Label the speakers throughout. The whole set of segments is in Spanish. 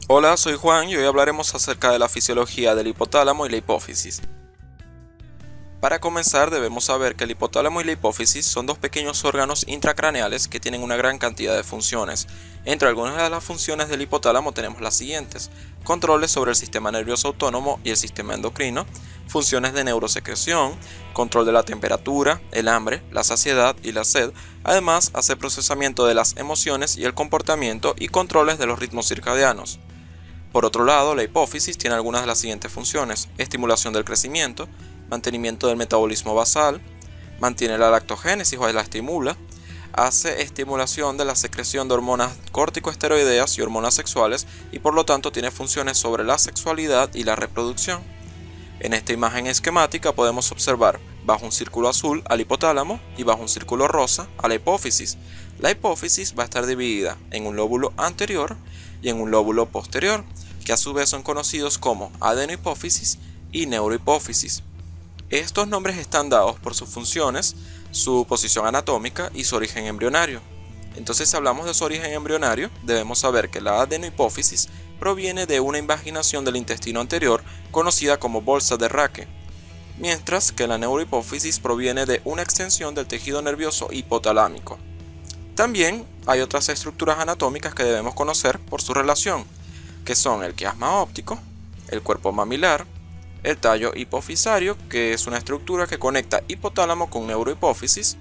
Speaker 1: Hola, soy Juan y hoy hablaremos acerca de la fisiología del hipotálamo y la hipófisis. Para comenzar, debemos saber que el hipotálamo y la hipófisis son dos pequeños órganos intracraneales que tienen una gran cantidad de funciones. Entre algunas de las funciones del hipotálamo tenemos las siguientes: controles sobre el sistema nervioso autónomo y el sistema endocrino, funciones de neurosecreción, control de la temperatura, el hambre, la saciedad y la sed. Además, hace procesamiento de las emociones y el comportamiento y controles de los ritmos circadianos. Por otro lado, la hipófisis tiene algunas de las siguientes funciones: estimulación del crecimiento, mantenimiento del metabolismo basal, mantiene la lactogénesis o la estimula, hace estimulación de la secreción de hormonas corticosteroideas y hormonas sexuales y por lo tanto tiene funciones sobre la sexualidad y la reproducción. En esta imagen esquemática podemos observar bajo un círculo azul al hipotálamo y bajo un círculo rosa a la hipófisis. La hipófisis va a estar dividida en un lóbulo anterior y en un lóbulo posterior, que a su vez son conocidos como adenohipófisis y neurohipófisis. Estos nombres están dados por sus funciones, su posición anatómica y su origen embrionario. Entonces, si hablamos de su origen embrionario, debemos saber que la adenohipófisis proviene de una invaginación del intestino anterior conocida como bolsa de Raque, mientras que la neurohipófisis proviene de una extensión del tejido nervioso hipotalámico. También hay otras estructuras anatómicas que debemos conocer por su relación, que son el quiasma óptico, el cuerpo mamilar, el tallo hipofisario, que es una estructura que conecta hipotálamo con neurohipófisis.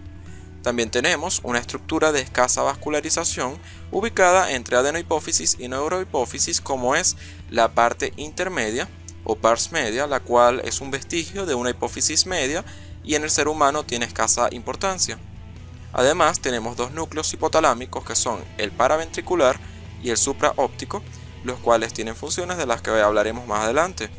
Speaker 1: También tenemos una estructura de escasa vascularización ubicada entre adenohipófisis y neurohipófisis, como es la parte intermedia o pars media, la cual es un vestigio de una hipófisis media y en el ser humano tiene escasa importancia. Además, tenemos dos núcleos hipotalámicos que son el paraventricular y el supraóptico, los cuales tienen funciones de las que hablaremos más adelante.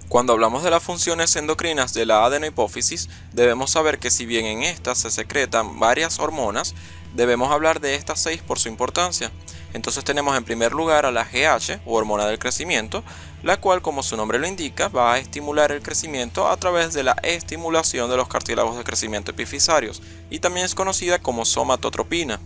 Speaker 1: Cuando hablamos de las funciones endocrinas de la adenohipófisis, debemos saber que si bien en estas se secretan varias hormonas, debemos hablar de estas 6 por su importancia. Entonces tenemos en primer lugar a la GH, o hormona del crecimiento, la cual, como su nombre lo indica, va a estimular el crecimiento a través de la estimulación de los cartílagos de crecimiento epifisarios, y también es conocida como somatotropina.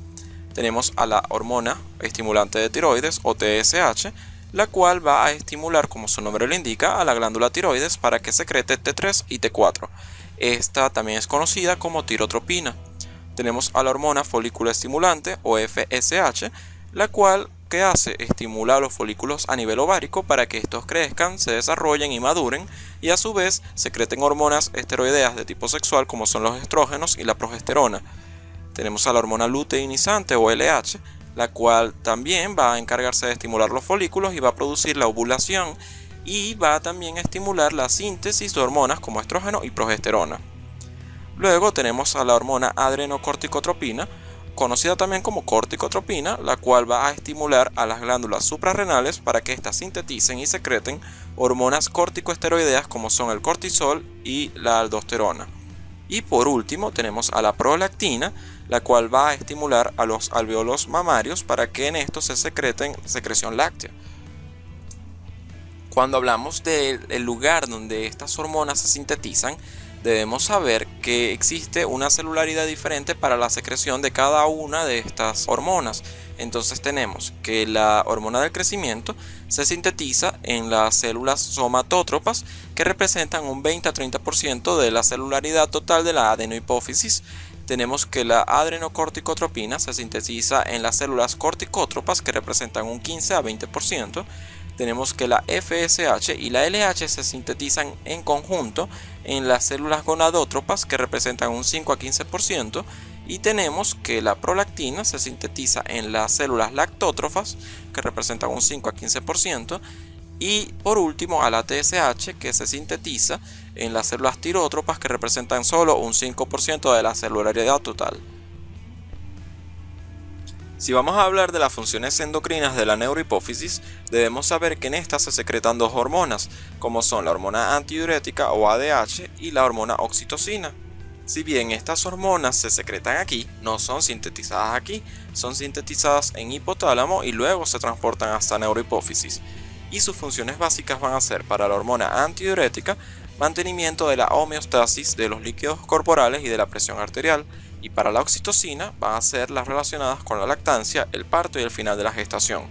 Speaker 1: Tenemos a la hormona estimulante de tiroides, o TSH, la cual va a estimular, como su nombre lo indica, a la glándula tiroides para que secrete T3 y T4. Esta también es conocida como tirotropina. Tenemos a la hormona folículo estimulante, o FSH, la cual que hace estimular los folículos a nivel ovárico para que estos crezcan, se desarrollen y maduren, y a su vez secreten hormonas esteroideas de tipo sexual como son los estrógenos y la progesterona. Tenemos a la hormona luteinizante, o LH, la cual también va a encargarse de estimular los folículos y va a producir la ovulación, y va también a estimular la síntesis de hormonas como estrógeno y progesterona. Luego tenemos a la hormona adrenocorticotropina, conocida también como corticotropina, la cual va a estimular a las glándulas suprarrenales para que éstas sinteticen y secreten hormonas corticosteroideas como son el cortisol y la aldosterona. Y por último tenemos a la prolactina, la cual va a estimular a los alvéolos mamarios para que en estos se secreten secreción láctea. Cuando hablamos del lugar donde estas hormonas se sintetizan, debemos saber que existe una celularidad diferente para la secreción de cada una de estas hormonas. Entonces tenemos que la hormona del crecimiento se sintetiza en las células somatótropas, que representan un 20 a 30% de la celularidad total de la adenohipófisis. Tenemos que la adrenocorticotropina se sintetiza en las células corticótropas, que representan un 15 a 20%. Tenemos que la FSH y la LH se sintetizan en conjunto en las células gonadótropas, que representan un 5 a 15%, y tenemos que la prolactina se sintetiza en las células lactótrofas, que representan un 5 a 15%, y por último a la TSH, que se sintetiza en las células tirótropas, que representan solo un 5% de la celularidad total. Si vamos a hablar de las funciones endocrinas de la neurohipófisis, debemos saber que en estas se secretan dos hormonas, como son la hormona antidiurética o ADH y la hormona oxitocina. Si bien estas hormonas se secretan aquí, no son sintetizadas aquí, son sintetizadas en hipotálamo y luego se transportan hasta neurohipófisis. Y sus funciones básicas van a ser: para la hormona antidiurética, mantenimiento de la homeostasis de los líquidos corporales y de la presión arterial, y para la oxitocina van a ser las relacionadas con la lactancia, el parto y el final de la gestación.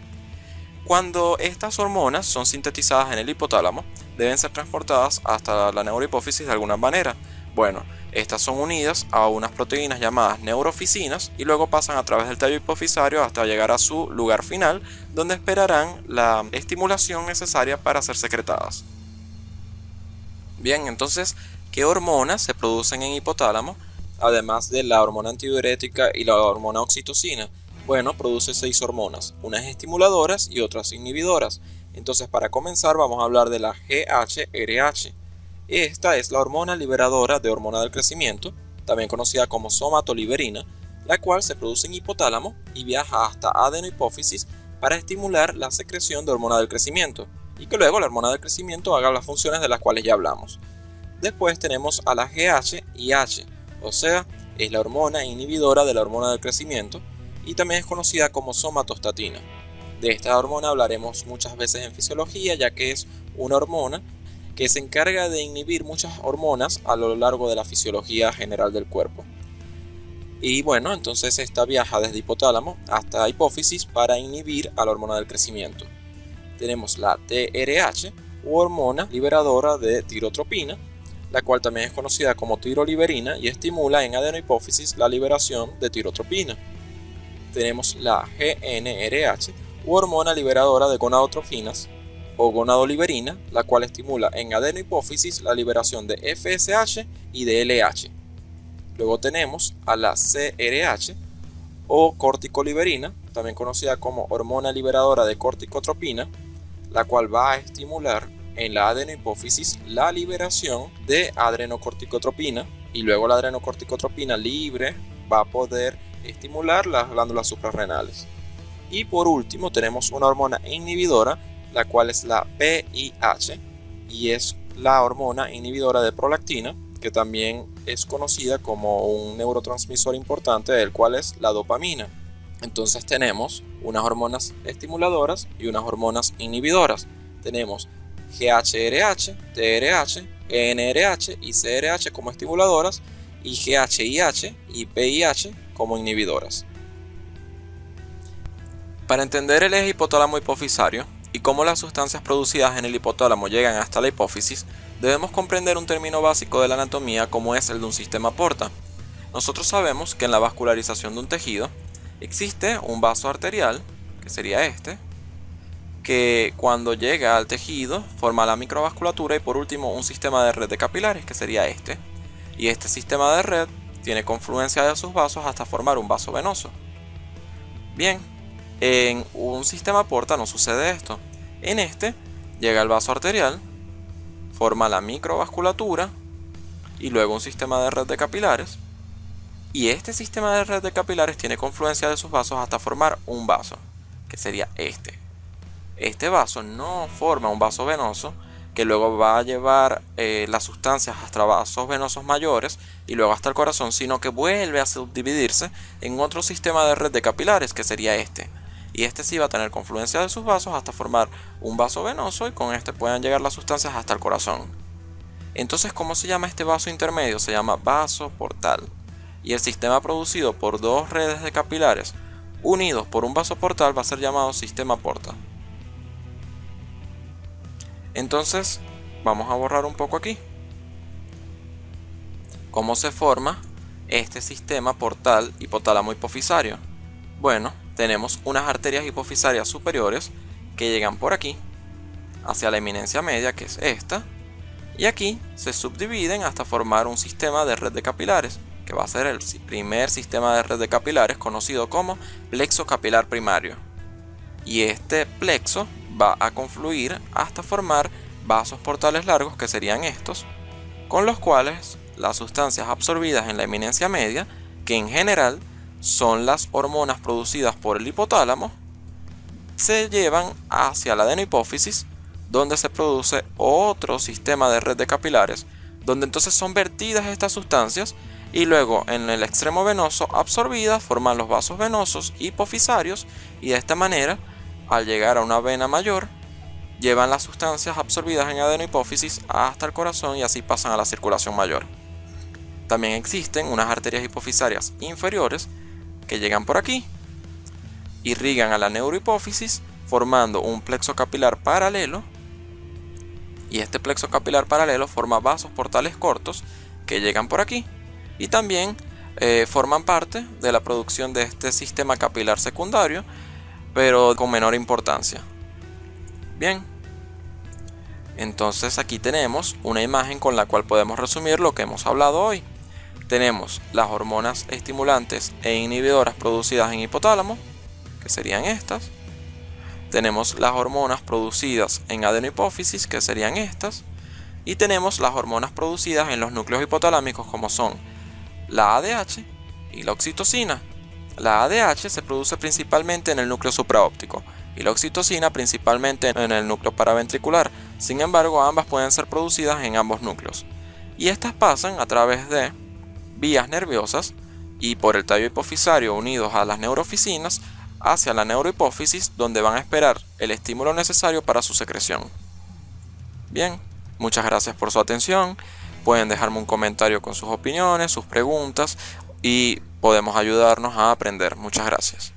Speaker 1: Cuando estas hormonas son sintetizadas en el hipotálamo, deben ser transportadas hasta la neurohipófisis de alguna manera. Bueno, estas son unidas a unas proteínas llamadas neurofisinas y luego pasan a través del tallo hipofisario hasta llegar a su lugar final, donde esperarán la estimulación necesaria para ser secretadas. Bien, entonces, ¿qué hormonas se producen en hipotálamo? Además de la hormona antidiurética y la hormona oxitocina. Bueno, produce 6 hormonas, unas estimuladoras y otras inhibidoras. Entonces, para comenzar vamos a hablar de la GHRH. Esta es la hormona liberadora de hormona del crecimiento, también conocida como somatoliberina, la cual se produce en hipotálamo y viaja hasta adenohipófisis para estimular la secreción de hormona del crecimiento, y que luego la hormona del crecimiento haga las funciones de las cuales ya hablamos. Después tenemos a la GHIH, o sea, es la hormona inhibidora de la hormona del crecimiento, y también es conocida como somatostatina. De esta hormona hablaremos muchas veces en fisiología, ya que es una hormona que se encarga de inhibir muchas hormonas a lo largo de la fisiología general del cuerpo. Y bueno, entonces esta viaja desde hipotálamo hasta hipófisis para inhibir a la hormona del crecimiento. Tenemos la TRH, u hormona liberadora de tirotropina, la cual también es conocida como tiroliberina y estimula en adenohipófisis la liberación de tirotropina. Tenemos la GnRH, u hormona liberadora de gonadotrofinas o gonadoliberina, la cual estimula en adenohipófisis la liberación de FSH y de LH. Luego tenemos a la CRH, o corticoliberina, también conocida como hormona liberadora de corticotropina, la cual va a estimular en la adenohipófisis la liberación de adrenocorticotropina, y luego la adrenocorticotropina libre va a poder estimular las glándulas suprarrenales. Y por último tenemos una hormona inhibidora, la cual es la PIH, y es la hormona inhibidora de prolactina, que también es conocida como un neurotransmisor importante, del cual es la dopamina. Entonces tenemos unas hormonas estimuladoras y unas hormonas inhibidoras. Tenemos GHRH, TRH, NRH y CRH como estimuladoras, y GHIH y PIH como inhibidoras. Para entender el eje hipotálamo hipofisario y cómo las sustancias producidas en el hipotálamo llegan hasta la hipófisis, debemos comprender un término básico de la anatomía como es el de un sistema porta. Nosotros sabemos que en la vascularización de un tejido existe un vaso arterial, que sería este, que cuando llega al tejido forma la microvasculatura, y por último un sistema de red de capilares, que sería este. Y este sistema de red tiene confluencia de sus vasos hasta formar un vaso venoso. Bien, en un sistema porta no sucede esto. En este llega el vaso arterial, forma la microvasculatura y luego un sistema de red de capilares. Y este sistema de red de capilares tiene confluencia de sus vasos hasta formar un vaso, que sería este. Este vaso no forma un vaso venoso, que luego va a llevar las sustancias hasta vasos venosos mayores y luego hasta el corazón, sino que vuelve a subdividirse en otro sistema de red de capilares, que sería este. Y este sí va a tener confluencia de sus vasos hasta formar un vaso venoso, y con este pueden llegar las sustancias hasta el corazón. Entonces, ¿cómo se llama este vaso intermedio? Se llama vaso portal. Y el sistema producido por dos redes de capilares unidos por un vaso portal va a ser llamado sistema porta. Entonces, vamos a borrar un poco aquí. ¿Cómo se forma este sistema portal hipotálamo hipofisario? Bueno, tenemos unas arterias hipofisarias superiores que llegan por aquí hacia la eminencia media, que es esta, y aquí se subdividen hasta formar un sistema de red de capilares, que va a ser el primer sistema de red de capilares conocido como plexo capilar primario. Y este plexo va a confluir hasta formar vasos portales largos, que serían estos, con los cuales las sustancias absorbidas en la eminencia media, que en general son las hormonas producidas por el hipotálamo, se llevan hacia la adenohipófisis, donde se produce otro sistema de red de capilares, donde entonces son vertidas estas sustancias y luego en el extremo venoso absorbidas forman los vasos venosos hipofisarios, y de esta manera, al llegar a una vena mayor, llevan las sustancias absorbidas en adenohipófisis hasta el corazón y así pasan a la circulación mayor. También existen unas arterias hipofisarias inferiores que llegan por aquí, irrigan a la neurohipófisis, formando un plexo capilar paralelo, y este plexo capilar paralelo forma vasos portales cortos que llegan por aquí y también forman parte de la producción de este sistema capilar secundario, pero con menor importancia. Bien, entonces aquí tenemos una imagen con la cual podemos resumir lo que hemos hablado hoy. Tenemos las hormonas estimulantes e inhibidoras producidas en hipotálamo, que serían estas. Tenemos las hormonas producidas en adenohipófisis, que serían estas. Y tenemos las hormonas producidas en los núcleos hipotalámicos, como son la ADH y la oxitocina. La ADH se produce principalmente en el núcleo supraóptico y la oxitocina principalmente en el núcleo paraventricular. Sin embargo, ambas pueden ser producidas en ambos núcleos. Y estas pasan a través de vías nerviosas y por el tallo hipofisario unidos a las neurofisinas hacia la neurohipófisis, donde van a esperar el estímulo necesario para su secreción. Bien, muchas gracias por su atención. Pueden dejarme un comentario con sus opiniones, sus preguntas y podemos ayudarnos a aprender. Muchas gracias.